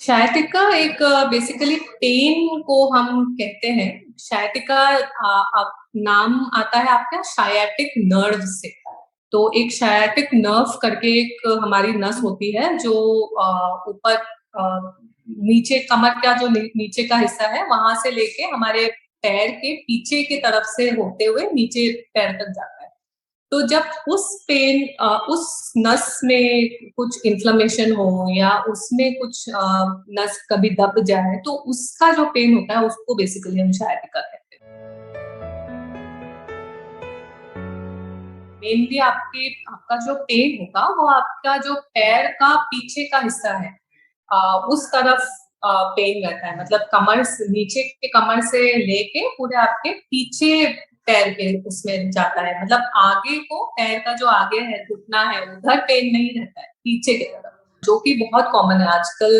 शायटिका एक basically pen को हम कहते हैं। शायटिका नाम आता है आपका शायाटिक नर्व से। तो एक शायाटिक नर्व करके एक हमारी नस होती है जो ऊपर नीचे कमर का जो नीचे का हिस्सा है वहां से लेके हमारे पैर के पीछे की तरफ से होते हुए नीचे पैर तक जाता है। तो जब उस नस में कुछ इन्फ्लेमेशन हो या उसमें कुछ नस कभी दब जाए तो उसका जो पेन होता है उसको बेसिकली हम शायटिका कहते हैं। मेनली आपका जो पेन होगा वो आपका जो पैर का पीछे का हिस्सा है उस तरफ पेन रहता है। मतलब कमर से नीचे के कमर से लेके पूरे आपके पीछे पैर के उसमें जाता है। मतलब आगे को पैर का जो आगे है घुटना है उधर पेन नहीं रहता है, पीछे की तरफ, जो कि बहुत कॉमन है आजकल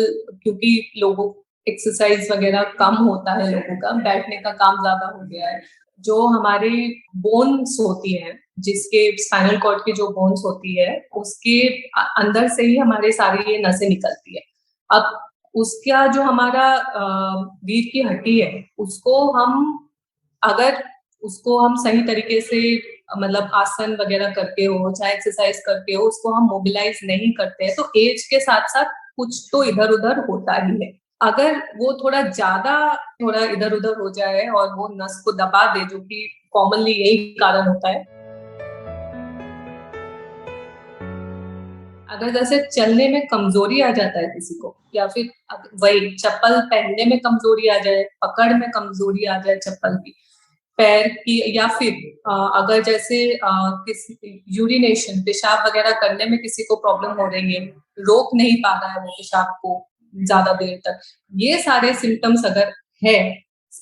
क्योंकि लोगों एक्सरसाइज वगैरह कम होता है, लोगों का बैठने का काम ज्यादा हो गया है। जो हमारी बोन्स होती है, जिसके स्पाइनल कॉर्ड की जो बोन्स होती है उसके अंदर से ही हमारे सारी ये नसें निकलती है। अब उसका जो हमारा रीढ़ की हड्डी है उसको हम अगर उसको हम सही तरीके से मतलब आसन वगैरह करके हो चाहे एक्सरसाइज करके हो उसको हम मोबिलाइज नहीं करते हैं तो एज के साथ साथ कुछ तो इधर उधर होता ही है। अगर वो थोड़ा इधर उधर हो जाए और वो नस को दबा दे, जो कि कॉमनली यही कारण होता है। अगर जैसे चलने में कमजोरी आ जाता है किसी को या फिर वही चप्पल पहनने में कमजोरी आ जाए, पकड़ में कमजोरी आ जाए चप्पल की, पैर की, या फिर अगर जैसे किसी यूरिनेशन पेशाब वगैरह करने में किसी को प्रॉब्लम हो रही है, रोक नहीं पा रहा है वो पेशाब को ज्यादा देर तक, ये सारे सिम्टम्स अगर है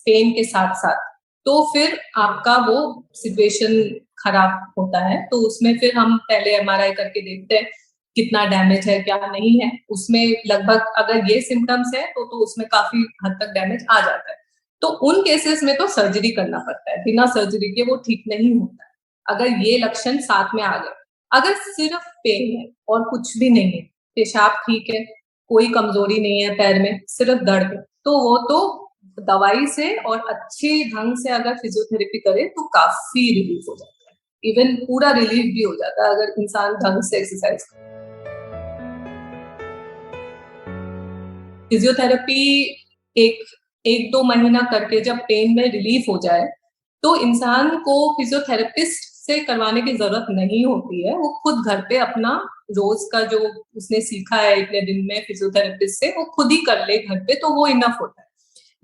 पेन के साथ साथ, तो फिर आपका वो सिचुएशन खराब होता है। तो उसमें फिर हम पहले एमआरआई करके देखते हैं कितना डैमेज है क्या नहीं है। उसमें लगभग अगर ये सिम्टम्स है तो उसमें काफी हद तक डैमेज आ जाता है। तो उन केसेस में तो सर्जरी करना पड़ता है, बिना सर्जरी के वो ठीक नहीं होता है अगर ये लक्षण साथ में आ गए। अगर सिर्फ पेन है और कुछ भी नहीं है, पेशाब ठीक है, कोई कमजोरी नहीं है पैर में, सिर्फ दर्द है, तो वो तो दवाई से और अच्छे ढंग से अगर फिजियोथेरेपी करे तो काफी रिलीफ हो जाता है। इवन पूरा रिलीफ भी हो जाता है अगर इंसान ढंग से एक्सरसाइज करे। फिजियोथेरेपी एक 1-2 महीना करके जब पेन में रिलीफ हो जाए तो इंसान को फिजियोथेरेपिस्ट से करवाने की जरूरत नहीं होती है। वो खुद घर पे अपना रोज का जो उसने सीखा है इतने दिन में फिजियोथेरेपिस्ट से वो खुद ही कर ले घर पे, तो वो इनफ होता है।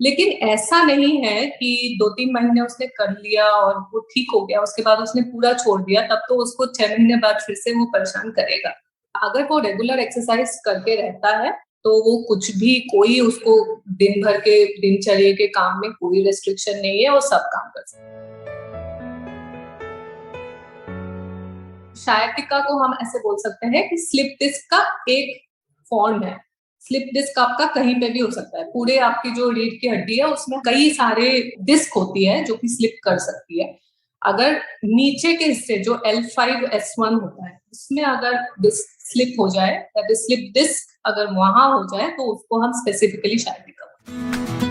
लेकिन ऐसा नहीं है कि 2-3 महीने उसने कर लिया और वो ठीक हो गया उसके बाद उसने पूरा छोड़ दिया, तब तो उसको 6 महीने बाद फिर से वो परेशान करेगा। अगर वो रेगुलर एक्सरसाइज करके रहता है तो वो कुछ भी, कोई उसको दिन भर के दिनचर्या के काम में कोई रेस्ट्रिक्शन नहीं है, वो सब काम कर सकता है। शायटिका को हम ऐसे बोल सकते हैं कि स्लिप डिस्क का एक फॉर्म है। स्लिप डिस्क आपका कहीं पे भी हो सकता है। पूरे आपकी जो रीढ़ की हड्डी है उसमें कई सारे डिस्क होती है जो कि स्लिप कर सकती है। अगर नीचे के हिस्से जो L5S1 होता है उसमें अगर डिस्क स्लिप हो जाए, दैट इज स्लिप डिस्क, अगर वहां हो जाए तो उसको हम स्पेसिफिकली शायटिका बोलते हैं।